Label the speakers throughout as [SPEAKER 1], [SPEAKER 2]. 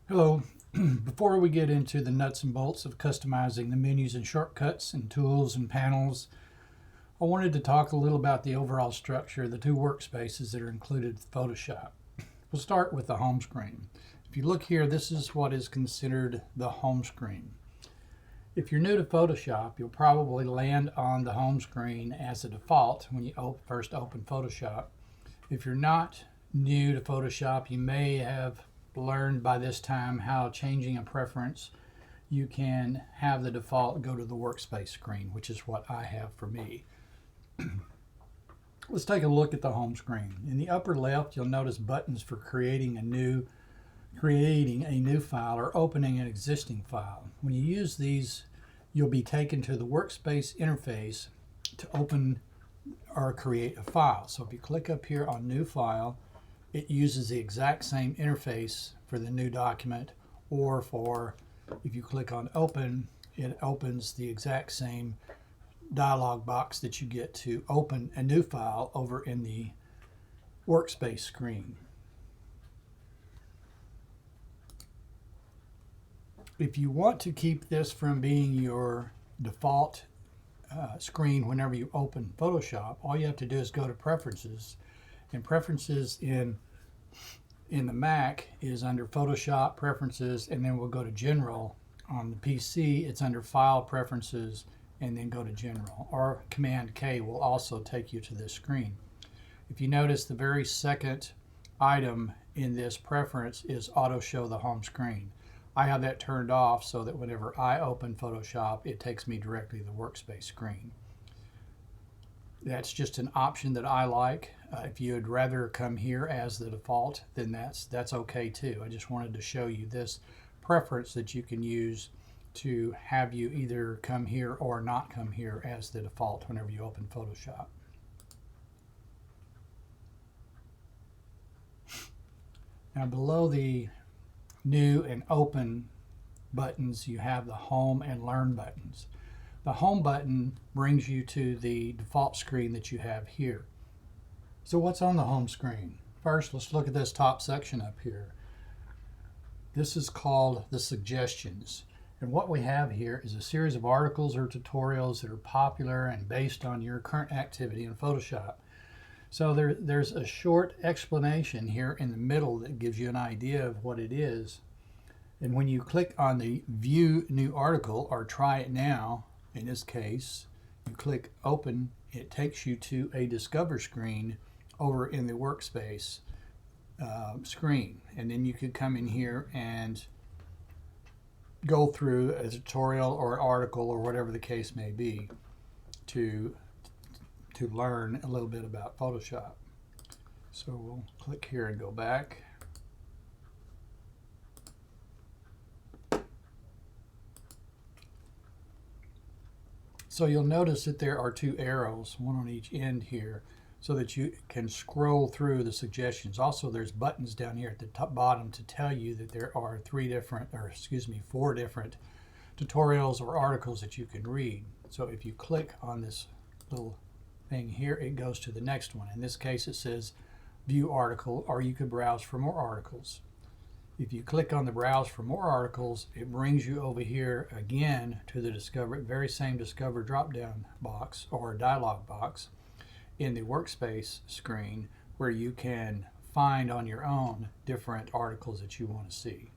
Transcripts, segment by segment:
[SPEAKER 1] Hello. Before we get into the nuts and bolts of customizing the menus and shortcuts and tools and panels, I wanted to talk a little about the overall structure of the two workspaces that are included with Photoshop. We'll start with the home screen. If you look here, this is what is considered the home screen. If you're new to Photoshop, you'll probably land on the home screen as a default when you first open Photoshop. If you're not new to Photoshop, you may have learned by this time how changing a preference, you can have the default go to the workspace screen, which is what I have for me. Let's take a look at the home screen. In the upper left, you'll notice buttons for creating a new file or opening an existing file. When you use these, you'll be taken to the workspace interface to open or create a file. So if you click up here on New File, it uses the exact same interface for the new document, or if you click on Open, it opens the exact same dialog box that you get to open a new file over in the workspace screen. If you want to keep this from being your default screen whenever you open Photoshop, all you have to do is go to Preferences, and Preferences in the Mac is under Photoshop Preferences, and then we'll go to General. On the PC, it's under File Preferences, and then go to General. Or Command K will also take you to this screen. If you notice, the very second item in this preference is Auto Show the Home Screen. I have that turned off so that whenever I open Photoshop, it takes me directly to the workspace screen. That's just an option that I like. If you would rather come here as the default, then that's okay too. I just wanted to show you this preference that you can use to have you either come here or not come here as the default whenever you open Photoshop. Now below the New and Open buttons, you have the Home and Learn buttons. The Home button brings you to the default screen that you have here. So what's on the home screen? First, let's look at this top section up here. This is called the Suggestions. And what we have here is a series of articles or tutorials that are popular and based on your current activity in Photoshop. So there's a short explanation here in the middle that gives you an idea of what it is. And when you click on the View New Article or Try It Now, in this case, you click Open, it takes you to a Discover screen over in the Workspace screen. And then you could come in here and go through a tutorial or an article or whatever the case may be to learn a little bit about Photoshop. So we'll click here and go back. So you'll notice that there are two arrows, one on each end here, so that you can scroll through the suggestions. Also, there's buttons down here at the top bottom to tell you that there are four different tutorials or articles that you can read. So if you click on this little thing here, it goes to the next one. In this case, it says View Article, or you could browse for more articles. If you click on the Browse for More Articles, it brings you over here again to the very same Discover drop-down box or dialog box in the Workspace screen, where you can find on your own different articles that you want to see.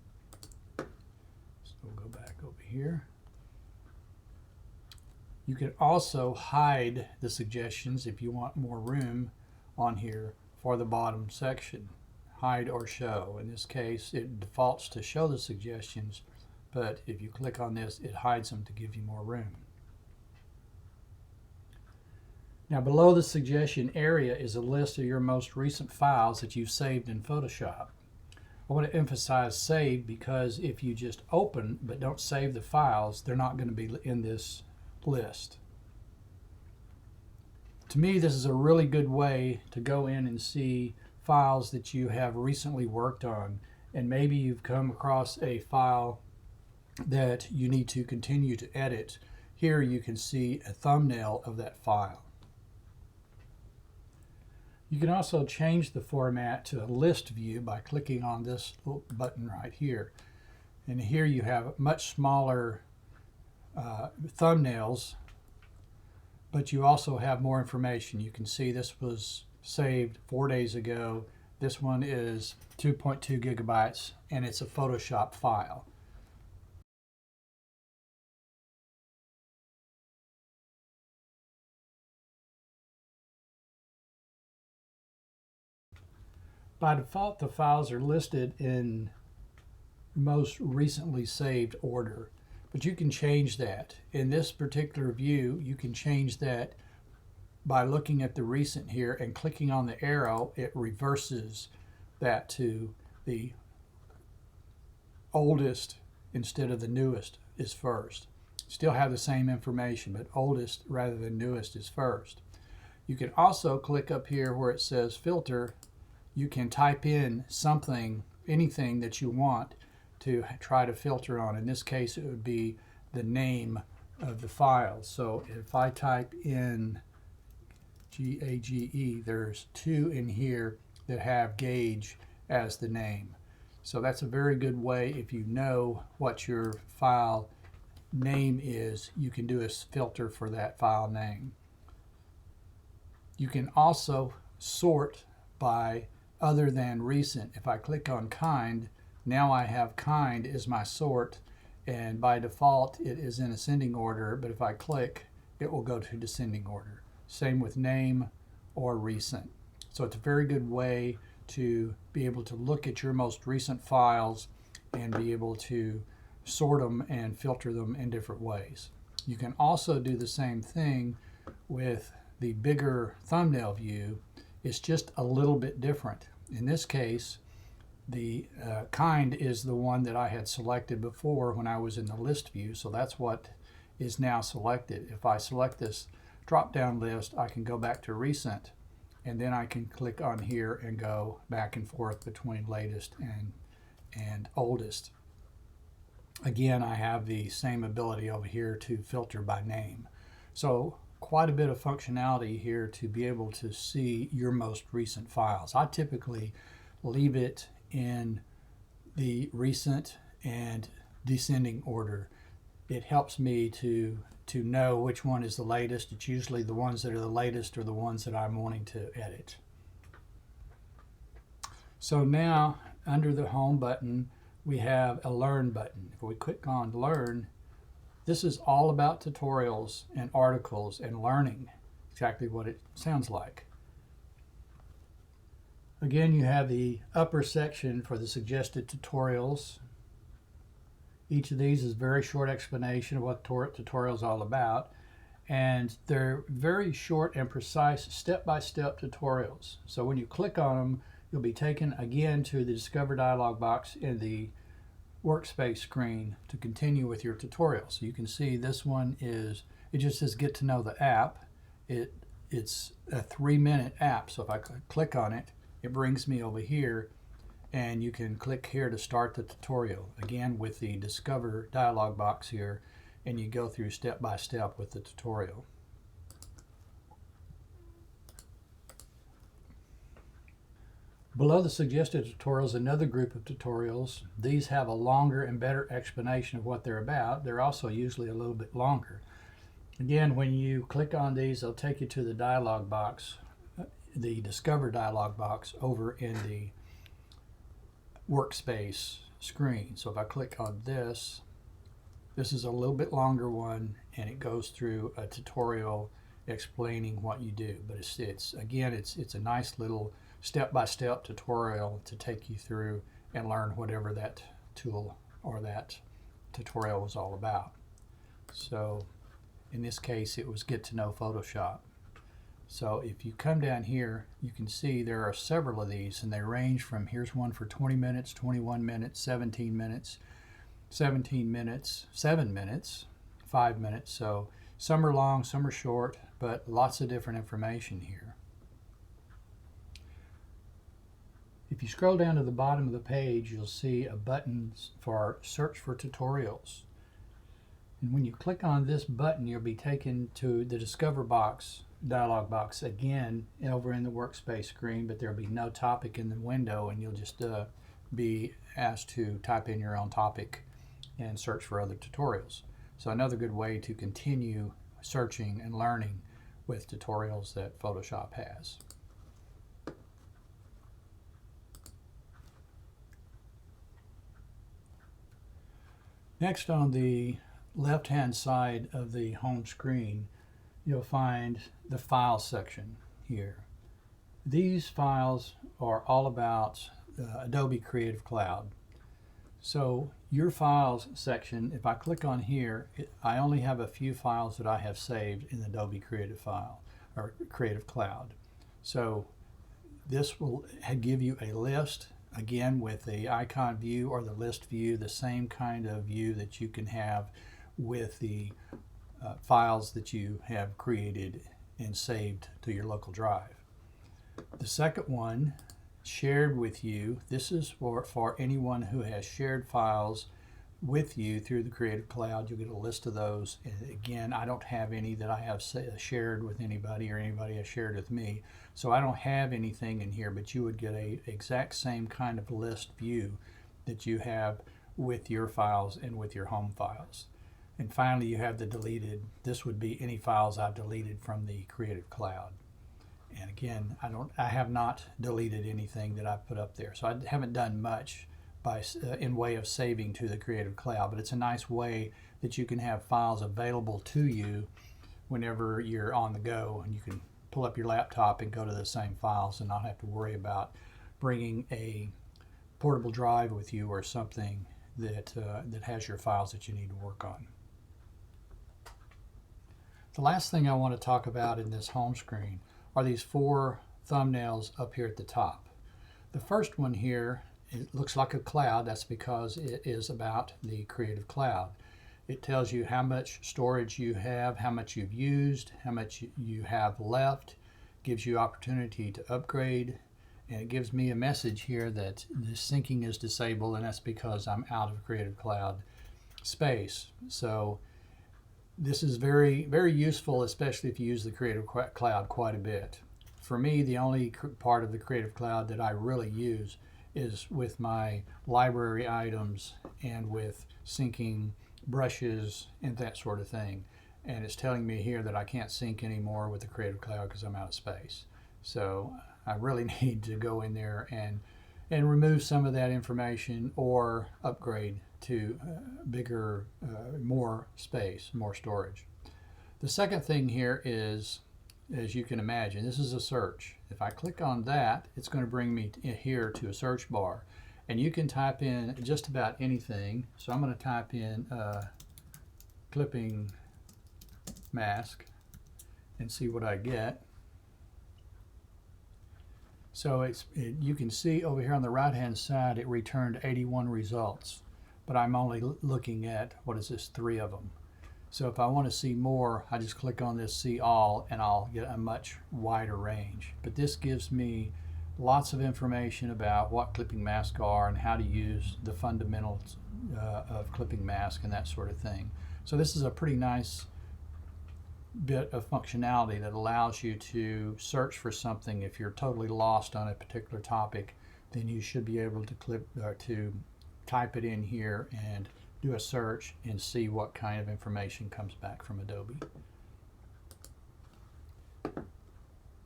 [SPEAKER 1] So we'll go back over here. You can also hide the suggestions if you want more room on here for the bottom section. Hide or show. In this case, it defaults to show the suggestions, but if you click on this, it hides them to give you more room. Now below the suggestion area is a list of your most recent files that you've saved in Photoshop. I want to emphasize save because if you just open but don't save the files, they're not going to be in this list. To me, this is a really good way to go in and see files that you have recently worked on, and maybe you've come across a file that you need to continue to edit. Here you can see a thumbnail of that file. You can also change the format to a list view by clicking on this little button right here. And here you have much smaller thumbnails, but you also have more information. You can see this was saved 4 days ago. This one is 2.2 gigabytes, and it's a Photoshop file. By default, the files are listed in most recently saved order, but you can change that. In this particular view, you can change that by looking at the recent here and clicking on the arrow. It reverses that to the oldest instead of the newest is first. Still have the same information, but oldest rather than newest is first. You can also click up here where it says filter. You can type in something, anything that you want to try to filter on. In this case, it would be the name of the file. So if I type in GAGE, there's 2 in here that have gauge as the name. So that's a very good way. If you know what your file name is, you can do a filter for that file name. You can also sort by other than recent. If I click on kind, now I have kind as my sort, and by default it is in ascending order, but if I click, it will go to descending order. Same with name or recent. So it's a very good way to be able to look at your most recent files and be able to sort them and filter them in different ways. You can also do the same thing with the bigger thumbnail view. It's just a little bit different. In this case, the kind is the one that I had selected before when I was in the list view, so that's what is now selected. If I select this drop-down list, I can go back to recent, and then I can click on here and go back and forth between latest and oldest. Again, I have the same ability over here to filter by name. So quite a bit of functionality here to be able to see your most recent files. I typically leave it in the recent and descending order. It helps me to know which one is the latest. It's usually the ones that are the latest or the ones that I'm wanting to edit. So now under the home button, we have a learn button. If we click on learn, this is all about tutorials and articles and learning, exactly what it sounds like. Again, you have the upper section for the suggested tutorials. Each of these is a very short explanation of what tutorial is all about, and they're very short and precise step-by-step tutorials. So when you click on them, you'll be taken again to the Discover dialog box in the workspace screen to continue with your tutorial. So you can see this one is, it just says get to know the app. It's a 3-minute app, so if I click on it, it brings me over here, and you can click here to start the tutorial, again with the Discover dialog box here, and you go through step by step with the tutorial. Below the suggested tutorials, another group of tutorials. These have a longer and better explanation of what they're about. They're also usually a little bit longer. Again, when you click on these, they'll take you to the dialog box, the Discover dialog box over in the workspace screen. So if I click on this, this is a little bit longer one, and it goes through a tutorial explaining what you do. But it's again, it's a nice little step-by-step tutorial to take you through and learn whatever that tool or that tutorial was all about. So in this case, it was get to know Photoshop. So if you come down here, you can see there are several of these, and they range from, here's one for 20 minutes, 21 minutes, 17 minutes, 17 minutes, 7 minutes, 5 minutes. So some are long, some are short, but lots of different information here. If you scroll down to the bottom of the page, you'll see a button for search for tutorials. And when you click on this button, you'll be taken to the Discover box, dialog box again over in the workspace screen, but there'll be no topic in the window, and you'll just be asked to type in your own topic and search for other tutorials. So another good way to continue searching and learning with tutorials that Photoshop has. Next, on the left-hand side of the home screen, you'll find the File section here. These files are all about Adobe Creative Cloud. So your Files section, if I click on here, I only have a few files that I have saved in Adobe Creative Cloud. So this will give you a list, again with the icon view or the list view, the same kind of view that you can have with the files that you have created and saved to your local drive. The second one, shared with you, this is for anyone who has shared files with you through the Creative Cloud. You'll get a list of those. And again, I don't have any that I have shared with anybody or anybody has shared with me. So I don't have anything in here, but you would get a exact same kind of list view that you have with your files and with your home files. And finally, you have the deleted. This would be any files I've deleted from the Creative Cloud. And again, I have not deleted anything that I've put up there. So I haven't done much in way of saving to the Creative Cloud, but it's a nice way that you can have files available to you whenever you're on the go, and you can pull up your laptop and go to the same files and not have to worry about bringing a portable drive with you or something that has your files that you need to work on. The last thing I want to talk about in this home screen are these 4 thumbnails up here at the top. The first one here, it looks like a cloud. That's because it is about the Creative Cloud. It tells you how much storage you have, how much you've used, how much you have left, gives you opportunity to upgrade, and it gives me a message here that the syncing is disabled, and that's because I'm out of Creative Cloud space. So this is very, very useful, especially if you use the Creative Cloud quite a bit. For me, the only part of the Creative Cloud that I really use is with my library items and with syncing brushes and that sort of thing. And it's telling me here that I can't sync anymore with the Creative Cloud because I'm out of space. So I really need to go in there and remove some of that information or upgrade to bigger, more space, more storage. The second thing here is, as you can imagine, this is a search. If I click on that, it's going to bring me here to a search bar. And you can type in just about anything. So I'm going to type in clipping mask and see what I get. So you can see over here on the right hand side it returned 81 results, but I'm only looking at, what is this, 3 of them. So if I want to see more, I just click on this see all and I'll get a much wider range. But this gives me lots of information about what clipping masks are and how to use the fundamentals of clipping mask and that sort of thing. So this is a pretty nice bit of functionality that allows you to search for something. If you're totally lost on a particular topic, then you should be able to type it in here and do a search and see what kind of information comes back from Adobe.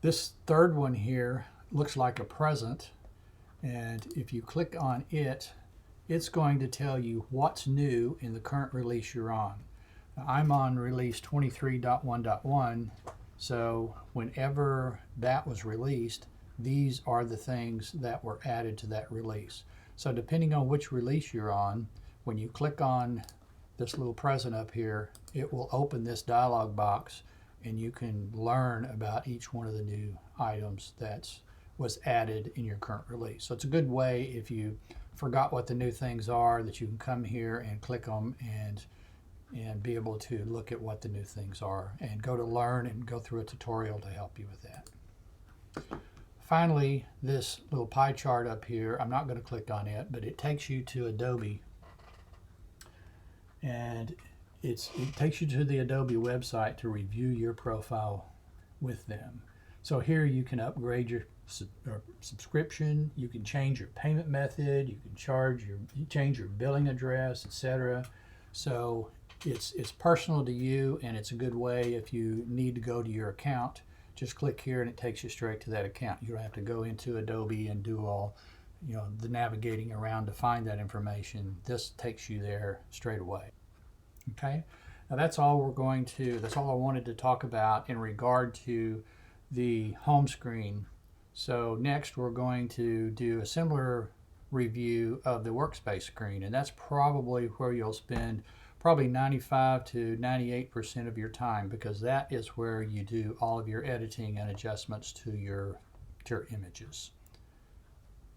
[SPEAKER 1] This third one here looks like a present, and if you click on it, it's going to tell you what's new in the current release you're on. Now, I'm on release 23.1.1, so whenever that was released, these are the things that were added to that release. So depending on which release you're on, when you click on this little present up here, it will open this dialog box and you can learn about each one of the new items that was added in your current release. So it's a good way, if you forgot what the new things are, that you can come here and click them and be able to look at what the new things are and go to learn and go through a tutorial to help you with that. Finally, this little pie chart up here, I'm not going to click on it, but it takes you to Adobe, and it takes you to the Adobe website to review your profile with them. So here you can upgrade your subscription, you can change your payment method, you can change your billing address, etc. So it's personal to you, and it's a good way if you need to go to your account. Just click here and it takes you straight to that account. You don't have to go into Adobe and do all, the navigating around to find that information. This takes you there straight away. Okay, now that's all that's all I wanted to talk about in regard to the home screen. So next we're going to do a similar review of the workspace screen, and that's probably where you'll spend probably 95 to 98% of your time, because that is where you do all of your editing and adjustments to your images.